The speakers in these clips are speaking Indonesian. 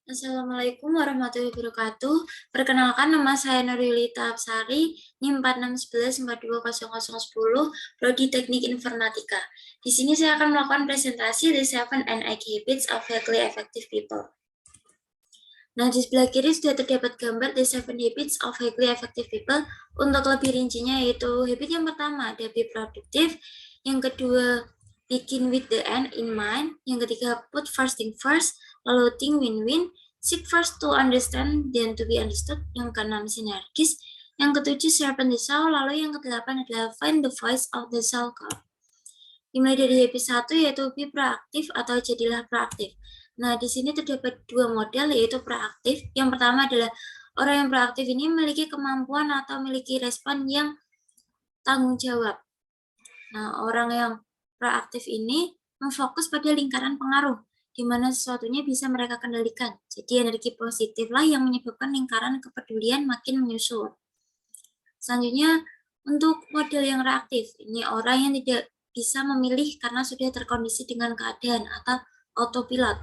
Assalamualaikum warahmatullahi wabarakatuh. Perkenalkan, nama saya Nurulita Absari, NIM 4611420010, Prodi Teknik Informatika. Di sini saya akan melakukan presentasi The 7 NIK Habits of Highly Effective People. Nah, di sebelah kiri sudah terdapat gambar The 7 Habits of Highly Effective People. Untuk lebih rincinya yaitu habit yang pertama, be produktif. Yang kedua, begin with the end in mind. Yang ketiga, put first thing first. Lalu think win-win. Seek first to understand, then to be understood. Yang keenam, sinergis. Yang ketujuh, sharpen the soul. Lalu yang kedelapan adalah find the voice of the soul call. Dimulai dari habit 1 yaitu be proaktif atau jadilah proaktif. Nah, di sini terdapat dua model yaitu proaktif. Yang pertama adalah orang yang proaktif ini memiliki kemampuan atau memiliki respon yang tanggung jawab. Nah, orang yang proaktif ini memfokus pada lingkaran pengaruh, di mana sesuatunya bisa mereka kendalikan. Jadi energi positif lah yang menyebabkan lingkaran kepedulian makin menyusut. Selanjutnya, untuk model yang reaktif, ini orang yang tidak bisa memilih karena sudah terkondisi dengan keadaan atau autopilot.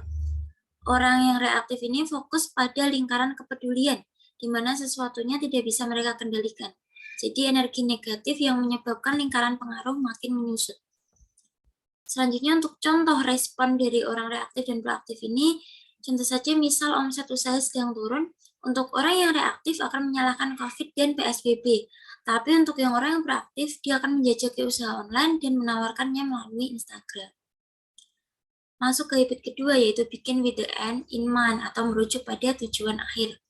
Orang yang reaktif ini fokus pada lingkaran kepedulian, di mana sesuatunya tidak bisa mereka kendalikan. Jadi energi negatif yang menyebabkan lingkaran pengaruh makin menyusut. Selanjutnya untuk contoh respon dari orang reaktif dan proaktif ini, contoh saja misal omset usaha sedang turun, untuk orang yang reaktif akan menyalahkan COVID dan PSBB. Tapi untuk yang orang yang proaktif, dia akan menjajaki usaha online dan menawarkannya melalui Instagram. Masuk ke habit kedua yaitu begin with the end in mind atau merujuk pada tujuan akhir.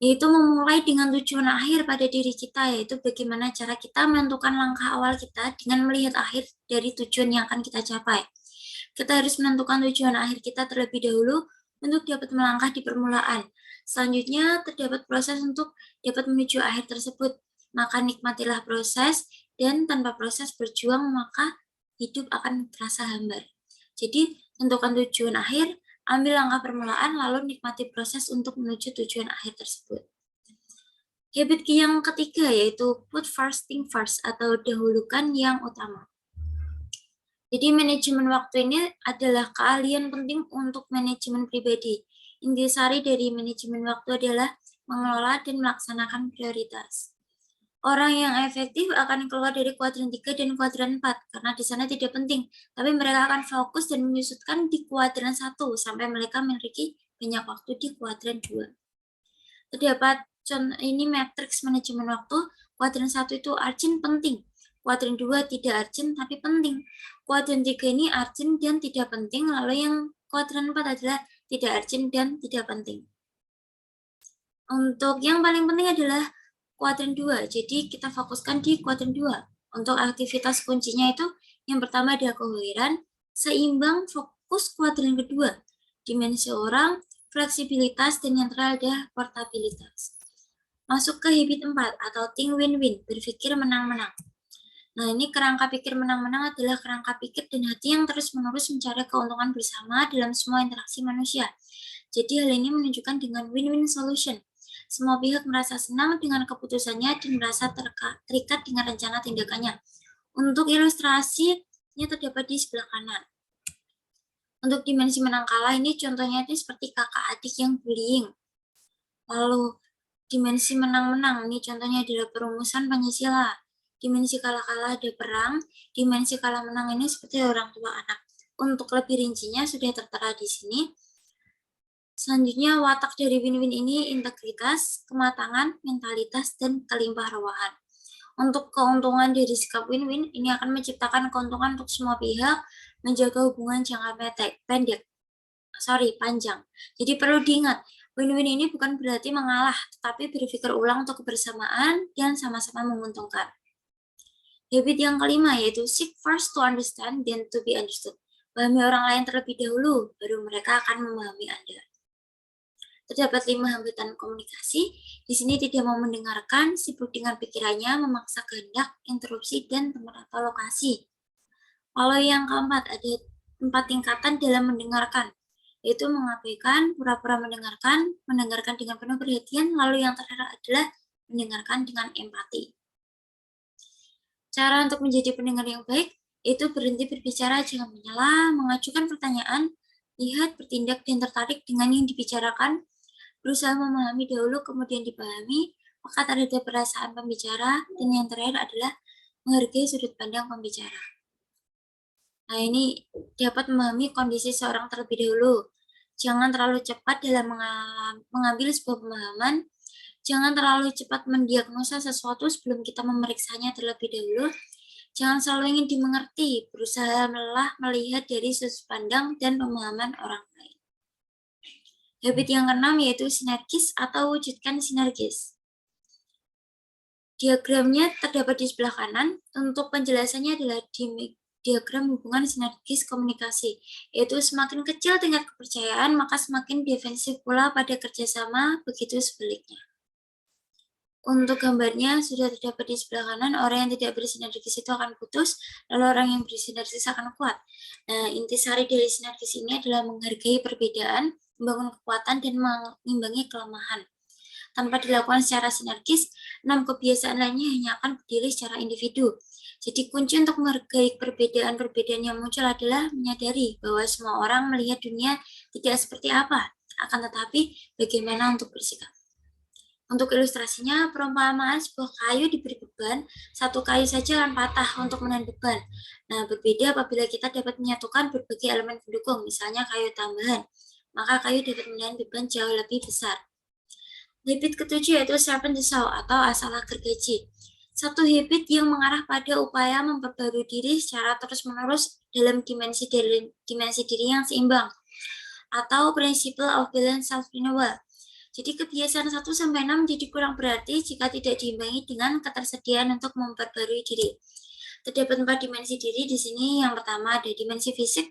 Yaitu memulai dengan tujuan akhir pada diri kita, yaitu bagaimana cara kita menentukan langkah awal kita dengan melihat akhir dari tujuan yang akan kita capai. Kita harus menentukan tujuan akhir kita terlebih dahulu untuk dapat melangkah di permulaan. Selanjutnya, terdapat proses untuk dapat menuju akhir tersebut. Maka nikmatilah proses, dan tanpa proses berjuang, maka hidup akan terasa hambar. Jadi, tentukan tujuan akhir, ambil langkah permulaan, lalu nikmati proses untuk menuju tujuan akhir tersebut. Habit yang ketiga yaitu put first thing first atau dahulukan yang utama. Jadi manajemen waktu ini adalah keahlian penting untuk manajemen pribadi. Intisari dari manajemen waktu adalah mengelola dan melaksanakan prioritas. Orang yang efektif akan keluar dari kuadran 3 dan kuadran 4 karena di sana tidak penting, tapi mereka akan fokus dan menyusutkan di kuadran 1 sampai mereka memiliki banyak waktu di kuadran 2. Terdapat ini matriks manajemen waktu. Kuadran 1 itu urgent penting, kuadran 2 tidak urgent tapi penting, kuadran 3 ini urgent dan tidak penting, lalu yang kuadran 4 adalah tidak urgent dan tidak penting. Untuk yang paling penting adalah kuadran 2, jadi kita fokuskan di kuadran 2. Untuk aktivitas kuncinya itu, yang pertama ada coherent, seimbang, fokus kuadran kedua, dimensi orang, fleksibilitas, dan yang terakhir ada portabilitas. Masuk ke habit 4 atau think win-win, berpikir menang-menang. Nah, ini kerangka pikir menang-menang adalah kerangka pikir dan hati yang terus-menerus mencari keuntungan bersama dalam semua interaksi manusia. Jadi hal ini menunjukkan dengan win-win solution. Semua pihak merasa senang dengan keputusannya dan merasa terikat dengan rencana tindakannya. Untuk ilustrasinya terdapat di sebelah kanan. Untuk dimensi menang kalah ini contohnya itu seperti kakak adik yang bullying. Lalu dimensi menang-menang ini contohnya adalah perumusan Pancasila. Dimensi kalah-kalah ada perang. Dimensi kalah menang ini seperti orang tua anak. Untuk lebih rincinya sudah tertera di sini. Selanjutnya, watak dari win-win ini integritas, kematangan, mentalitas, dan kelimpah ruahan. Untuk keuntungan dari sikap win-win, ini akan menciptakan keuntungan untuk semua pihak, menjaga hubungan jangka panjang. Jadi perlu diingat, win-win ini bukan berarti mengalah, tetapi berpikir ulang untuk kebersamaan dan sama-sama menguntungkan. Habit yang kelima yaitu seek first to understand, then to be understood. Pahami orang lain terlebih dahulu, baru mereka akan memahami Anda. Terdapat 5 hambatan komunikasi. Di sini tidak mau mendengarkan, sibuk dengan pikirannya, memaksa kehendak, interupsi, dan tempat atau lokasi. Lalu yang keempat, ada 4 tingkatan dalam mendengarkan, yaitu mengabaikan, pura-pura mendengarkan dengan penuh perhatian, lalu yang terakhir adalah mendengarkan dengan empati. Cara untuk menjadi pendengar yang baik, itu berhenti berbicara, jangan menyela, mengajukan pertanyaan, lihat, bertindak, dan tertarik dengan yang dibicarakan, berusaha memahami dahulu kemudian dipahami, maka terhadap perasaan pembicara, dan yang terakhir adalah menghargai sudut pandang pembicara. Nah, ini dapat memahami kondisi seorang terlebih dahulu. Jangan terlalu cepat dalam mengambil sebuah pemahaman. Jangan terlalu cepat mendiagnosa sesuatu sebelum kita memeriksanya terlebih dahulu. Jangan selalu ingin dimengerti, berusaha melihat dari sudut pandang dan pemahaman orang lain. Habit yang keenam yaitu sinergis atau wujudkan sinergis. Diagramnya terdapat di sebelah kanan. Untuk penjelasannya adalah diagram hubungan sinergis komunikasi, yaitu semakin kecil tingkat kepercayaan, maka semakin defensif pula pada kerjasama, begitu sebaliknya. Untuk gambarnya sudah terdapat di sebelah kanan, orang yang tidak bersinergis itu akan putus, lalu orang yang bersinergis akan kuat. Nah, intisari dari sinergis ini adalah menghargai perbedaan, membangun kekuatan, dan mengimbangi kelemahan. Tanpa dilakukan secara sinergis, 6 kebiasaan lainnya hanya akan berdiri secara individu. Jadi kunci untuk menghargai perbedaan-perbedaan yang muncul adalah menyadari bahwa semua orang melihat dunia tidak seperti apa, akan tetapi bagaimana untuk bersikap. Untuk ilustrasinya, perumpamaan sebuah kayu diberi beban, satu kayu saja akan patah untuk menahan beban. Nah, berbeda apabila kita dapat menyatukan berbagai elemen pendukung, misalnya kayu tambahan, maka kayu dapat menahan beban jauh lebih besar. Habit ketujuh yaitu sharpen the saw atau asah gergaji. Satu habit yang mengarah pada upaya memperbarui diri secara terus-menerus dalam dimensi diri yang seimbang, atau principle of balance self-renewal. Jadi kebiasaan 1-6 jadi kurang berarti jika tidak diimbangi dengan ketersediaan untuk memperbarui diri. Terdapat 4 dimensi diri di sini. Yang pertama ada dimensi fisik,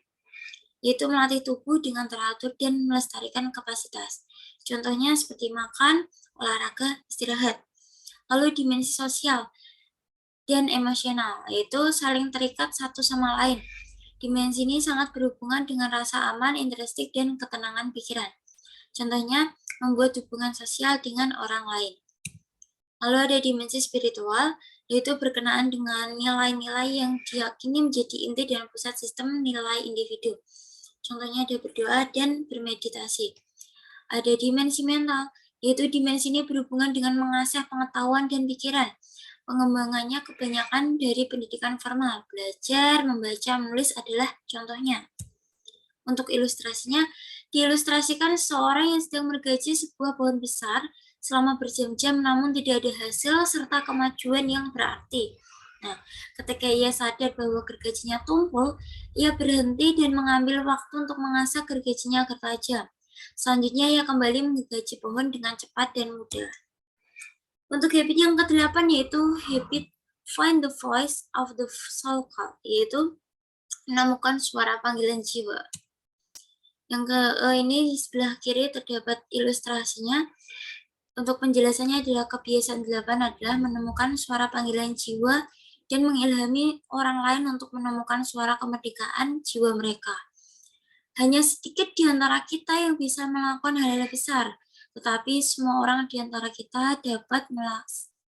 yaitu melatih tubuh dengan teratur dan melestarikan kapasitas. Contohnya seperti makan, olahraga, istirahat. Lalu dimensi sosial dan emosional, yaitu saling terikat satu sama lain. Dimensi ini sangat berhubungan dengan rasa aman, intrinsik, dan ketenangan pikiran. Contohnya, membuat hubungan sosial dengan orang lain. Lalu ada dimensi spiritual, yaitu berkenaan dengan nilai-nilai yang diyakini menjadi inti dan pusat sistem nilai individu. Contohnya ada berdoa dan bermeditasi. Ada dimensi mental, yaitu dimensi ini berhubungan dengan mengasah pengetahuan dan pikiran. Pengembangannya kebanyakan dari pendidikan formal. Belajar, membaca, menulis adalah contohnya. Untuk ilustrasinya, diilustrasikan seorang yang sedang menggergaji sebuah pohon besar selama berjam-jam namun tidak ada hasil serta kemajuan yang berarti. Nah, ketika ia sadar bahwa gergajinya tumpul, ia berhenti dan mengambil waktu untuk mengasah gergajinya agar tajam. Selanjutnya, ia kembali menggergaji pohon dengan cepat dan mudah. Untuk habit yang ke-8 yaitu habit find the voice of the soul call, yaitu menemukan suara panggilan jiwa. Yang ini di sebelah kiri terdapat ilustrasinya. Untuk penjelasannya adalah kebiasaan 8 adalah menemukan suara panggilan jiwa dan mengilhami orang lain untuk menemukan suara kemerdekaan jiwa mereka. Hanya sedikit di antara kita yang bisa melakukan hal-hal besar, tetapi semua orang di antara kita dapat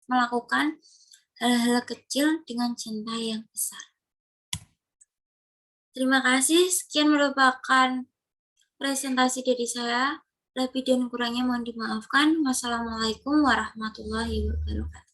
melakukan hal-hal kecil dengan cinta yang besar. Terima kasih, sekian merupakan presentasi dari saya. Lebih dan kurangnya mohon dimaafkan. Wassalamualaikum warahmatullahi wabarakatuh.